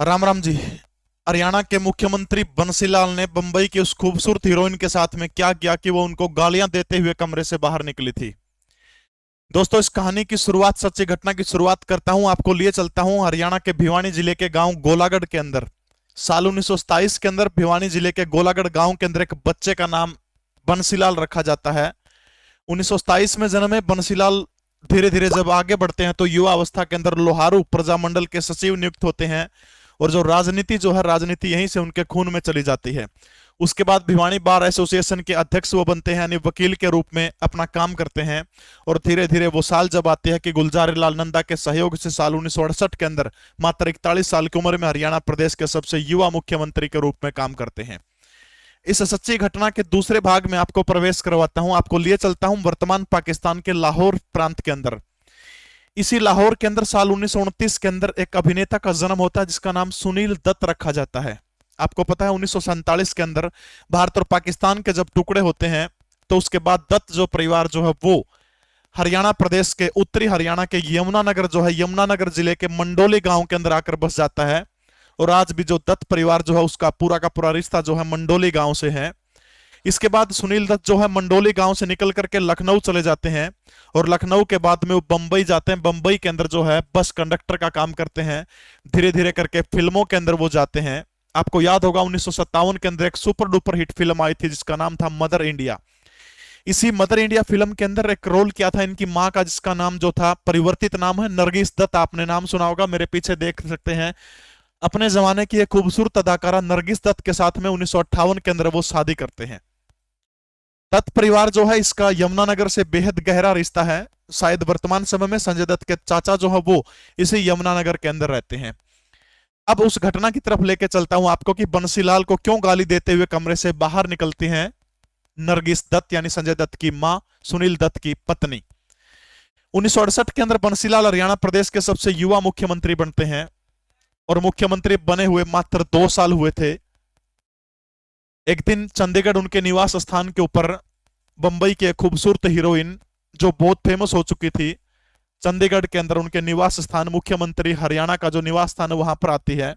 राम राम जी। हरियाणा के मुख्यमंत्री बंसीलाल ने बंबई की उस खूबसूरत हीरोइन के साथ में क्या किया कि वो उनको गालियां देते हुए कमरे से बाहर निकली थी। दोस्तों, इस कहानी की शुरुआत, सच्ची घटना की शुरुआत करता हूं, आपको लिए चलता हूं हरियाणा के भिवानी जिले के गांव गोलागढ़ के अंदर। साल 1927 के अंदर भिवानी जिले के गोलागढ़ गांव के अंदर एक बच्चे का नाम बंसीलाल रखा जाता है। 1927 में जन्मे बंसीलाल धीरे धीरे जब आगे बढ़ते हैं तो युवा अवस्था के अंदर लोहारू प्रजामंडल के सचिव नियुक्त होते हैं। और जो राजनीति जो है, राजनीति यहीं से उनके खून में चली जाती है। उसके बाद भिवानी बार एसोसिएशन के अध्यक्ष वो बनते हैं, यानी वकील के रूप में अपना काम करते हैं। और धीरे धीरे वो साल जब आते हैं कि गुलजार लाल नंदा के सहयोग से साल 1968 के अंदर मात्र 41 साल की उम्र में हरियाणा प्रदेश के सबसे युवा मुख्यमंत्री के रूप में काम करते हैं। इस सच्ची घटना के दूसरे भाग में आपको प्रवेश करवाता हूं, आपको लिए चलता हूं वर्तमान पाकिस्तान के लाहौर प्रांत के अंदर। इसी लाहौर के अंदर साल 1929 के अंदर एक अभिनेता का जन्म होता है जिसका नाम सुनील दत्त रखा जाता है। आपको पता है 1947 के अंदर भारत और पाकिस्तान के जब टुकड़े होते हैं तो उसके बाद दत्त जो परिवार जो है वो हरियाणा प्रदेश के उत्तरी हरियाणा के यमुनानगर जो है, यमुनानगर जिले के मंडोली गांव के अंदर आकर बस जाता है। और आज भी जो दत्त परिवार जो है उसका पूरा का पूरा रिश्ता जो है मंडोली गांव से है। इसके बाद सुनील दत्त जो है मंडोली गांव से निकल करके लखनऊ चले जाते हैं। और लखनऊ के बाद में वो बंबई जाते हैं। बंबई के अंदर जो है बस कंडक्टर का काम करते हैं। धीरे धीरे करके फिल्मों के अंदर वो जाते हैं। आपको याद होगा 1957 के अंदर एक सुपर डुपर हिट फिल्म आई थी जिसका नाम था मदर इंडिया। इसी मदर इंडिया फिल्म के अंदर एक रोल किया था इनकी मां का, जिसका नाम जो था परिवर्तित नाम है नरगिस दत्त। आपने नाम सुना होगा, मेरे पीछे देख सकते हैं। अपने जमाने की एक खूबसूरत अदाकारा नरगिस दत्त के साथ में 1958 के अंदर वो शादी करते हैं। दत्त परिवार जो है इसका यमुनानगर से बेहद गहरा रिश्ता है। शायद वर्तमान समय में संजय दत्त के चाचा जो है वो इसी यमुनानगर के अंदर रहते हैं। अब उस घटना की तरफ लेके चलता हूं आपको कि बंसीलाल को क्यों गाली देते हुए कमरे से बाहर निकलती हैं नरगिस दत्त, यानी संजय दत्त की मां, सुनील दत्त की पत्नी। 1968 के अंदर बंसीलाल हरियाणा प्रदेश के सबसे युवा मुख्यमंत्री बनते हैं। और मुख्यमंत्री बने हुए मात्र 2 साल हुए थे। एक दिन चंडीगढ़ उनके निवास स्थान के ऊपर बंबई की एक खूबसूरत हीरोइन जो बहुत फेमस हो चुकी थी, चंडीगढ़ के अंदर उनके निवास स्थान, मुख्यमंत्री हरियाणा का जो निवास स्थान है वहां पर आती है।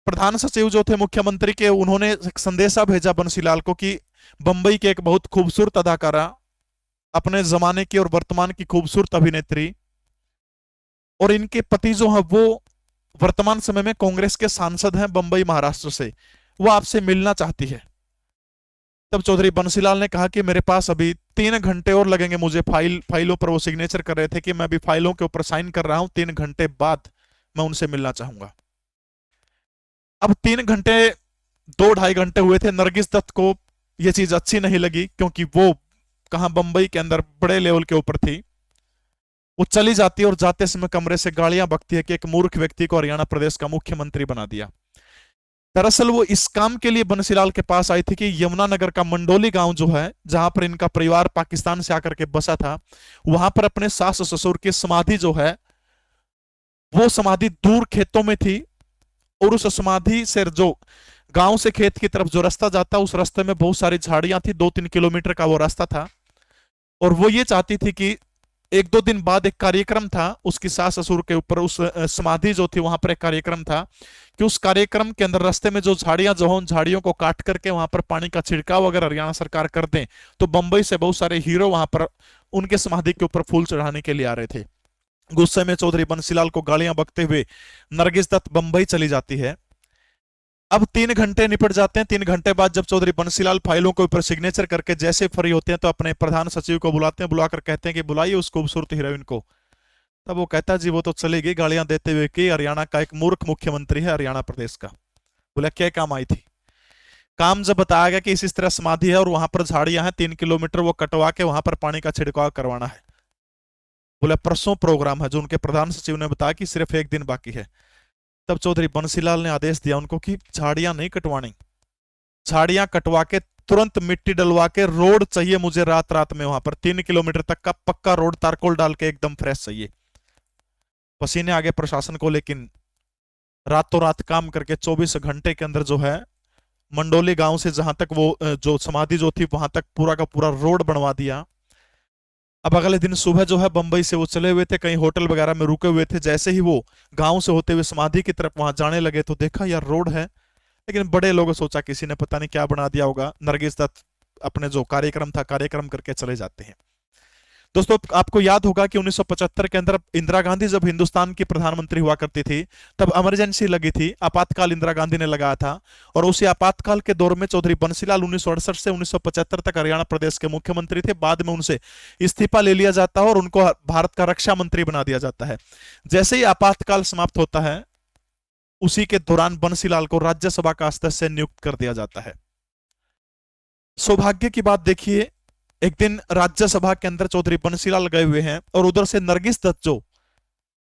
प्रधान सचिव जो थे मुख्यमंत्री के, उन्होंने एक संदेशा भेजा बंसीलाल को कि बंबई के एक बहुत खूबसूरत अदाकारा, अपने जमाने की और वर्तमान की खूबसूरत अभिनेत्री, और इनके पति जो है वो वर्तमान समय में कांग्रेस के सांसद हैं बंबई महाराष्ट्र से, वो आपसे मिलना चाहती है। तब चौधरी बंसीलाल ने कहा कि मेरे पास अभी 3 घंटे और लगेंगे मुझे। फाइलों पर वो सिग्नेचर कर रहे थे कि मैं अभी फाइलों के ऊपर साइन कर रहा हूं, 3 घंटे बाद मैं उनसे मिलना चाहूंगा। अब 3 घंटे, 2 ढाई घंटे हुए थे। नरगिस दत्त को यह चीज अच्छी नहीं लगी क्योंकि वो कहां बंबई के अंदर बड़े लेवल के ऊपर थी। वो चली जाती है और जाते समय कमरे से गालियां बकती है कि एक मूर्ख व्यक्ति को हरियाणा प्रदेश का मुख्यमंत्री बना दिया। दरअसल वो इस काम के लिए बंसीलाल के पास आई थी कि यमुनानगर का मंडोली गांव जो है, जहां पर इनका परिवार पाकिस्तान से आकर के बसा था, वहां पर अपने सास ससुर की समाधि जो है वो समाधि दूर खेतों में थी। और उस समाधि से जो गांव से खेत की तरफ जो रास्ता जाता, उस रास्ते में बहुत सारी झाड़ियां थी। 2-3 किलोमीटर का वो रास्ता था। और वो ये चाहती थी कि 1-2 दिन बाद एक कार्यक्रम था उसकी सास ससुर के ऊपर, उस समाधि जो थी वहां पर एक कार्यक्रम था कि उस कार्यक्रम के अंदर रास्ते में जो झाड़ियां जो उन झाड़ियों को काट करके वहां पर पानी का छिड़काव अगर हरियाणा सरकार कर दे तो बंबई से बहुत सारे हीरो वहां पर उनके समाधि के ऊपर फूल चढ़ाने के लिए आ रहे थे। गुस्से में चौधरी बंसीलाल को गालियां बकते हुए नरगिस दत्त बंबई चली जाती है। अब 3 घंटे निपट जाते हैं। 3 घंटे बाद जब चौधरी बंसीलाल फाइलों के ऊपर सिग्नेचर करके जैसे फ्री होते हैं तो अपने प्रधान सचिव को बुलाते हैं। बुलाकर कहते हैं कि बुलाइए उस खूबसूरत हीरोइन को। तब वो कहता है जी वो तो चली गई गालियां देते हुए कि हरियाणा का एक मूर्ख मुख्यमंत्री है हरियाणा प्रदेश का। बोला क्या काम आई थी? काम जब बताया गया कि इस तरह समाधि है और वहां पर झाड़ियां हैं, 3 किलोमीटर वो कटवा के वहां पर पानी का छिड़काव करवाना है। बोला परसों प्रोग्राम है, जो उनके प्रधान सचिव ने बताया कि सिर्फ 1 दिन बाकी है। तब चौधरी बंसीलाल ने आदेश दिया उनको कि झाड़ियां नहीं कटवानी, झाड़ियां कटवा के तुरंत मिट्टी डलवा के रोड चाहिए मुझे रात रात में, वहां पर 3 किलोमीटर तक का पक्का रोड तारकोल डाल के एकदम फ्रेश चाहिए। पसीने आगे प्रशासन को, लेकिन रातों रात काम करके 24 घंटे के अंदर जो है मंडोली गांव से जहां तक वो जो समाधि जो थी वहां तक पूरा का पूरा रोड बनवा दिया। अब अगले दिन सुबह जो है बंबई से वो चले हुए थे, कहीं होटल वगैरह में रुके हुए थे। जैसे ही वो गांव से होते हुए समाधि की तरफ वहां जाने लगे तो देखा यार रोड है, लेकिन बड़े लोगों सोचा किसी ने पता नहीं क्या बना दिया होगा। नरगिस दत्त अपने जो कार्यक्रम था कार्यक्रम करके चले जाते हैं। दोस्तों आपको याद होगा कि 1975 के अंदर इंदिरा गांधी जब हिंदुस्तान की प्रधानमंत्री हुआ करती थी तब इमरजेंसी लगी थी, आपातकाल इंदिरा गांधी ने लगाया था। और उसी आपातकाल के दौर में चौधरी बंसीलाल 1968 से 1975 तक हरियाणा प्रदेश के मुख्यमंत्री थे। बाद में उनसे इस्तीफा ले लिया जाता है और उनको भारत का रक्षा मंत्री बना दिया जाता है। जैसे ही आपातकाल समाप्त होता है उसी के दौरान बंसीलाल को राज्यसभा का सदस्य नियुक्त कर दिया जाता है। सौभाग्य की बात देखिए, एक दिन राज्यसभा के अंदर चौधरी बंसीलाल गए हुए हैं और उधर से नरगिस दत्त जो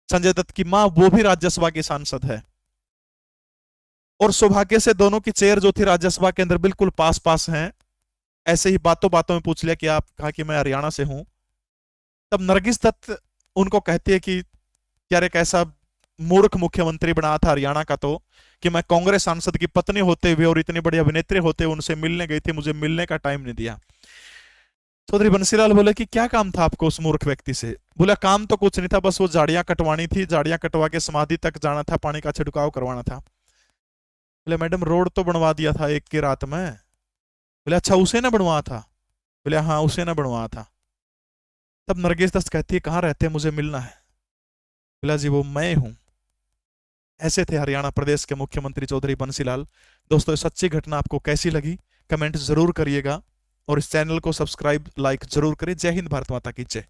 संजय दत्त की मां वो भी राज्यसभा की सांसद है। और सौभाग्य से दोनों की चेयर जो थी राज्यसभा के अंदर बिल्कुल पास पास हैं। ऐसे ही बातों बातों में पूछ लिया कि आप, कहा कि मैं हरियाणा से हूं। तब नरगिस दत्त उनको कहती है कि यार एक ऐसा मूर्ख मुख्यमंत्री बना था हरियाणा का तो, कि मैं कांग्रेस सांसद की पत्नी होते हुए और इतनी बड़ी अभिनेत्री होते हुए उनसे मिलने गई थी, मुझे मिलने का टाइम नहीं दिया। चौधरी बंसीलाल बोले कि क्या काम था आपको उस मूर्ख व्यक्ति से? बोला काम तो कुछ नहीं था, बस वो झाड़ियां कटवानी थी, झाड़ियां कटवा के समाधि तक जाना था, पानी का छिड़काव करवाना था। बोले मैडम रोड तो बनवा दिया था एक की रात में। बोले अच्छा उसे ना बनवाया था? बोले हाँ उसे ना बनवाया था। तब नरगिस दत्त कहती है कहाँ रहते हैं, मुझे मिलना है। बोला जी वो मैं हूं। ऐसे थे हरियाणा प्रदेश के मुख्यमंत्री चौधरी बंसीलाल। दोस्तों इस सच्ची घटना आपको कैसी लगी कमेंट जरूर करिएगा और इस चैनल को सब्सक्राइब लाइक जरूर करें। जय हिंद, भारत माता की जय।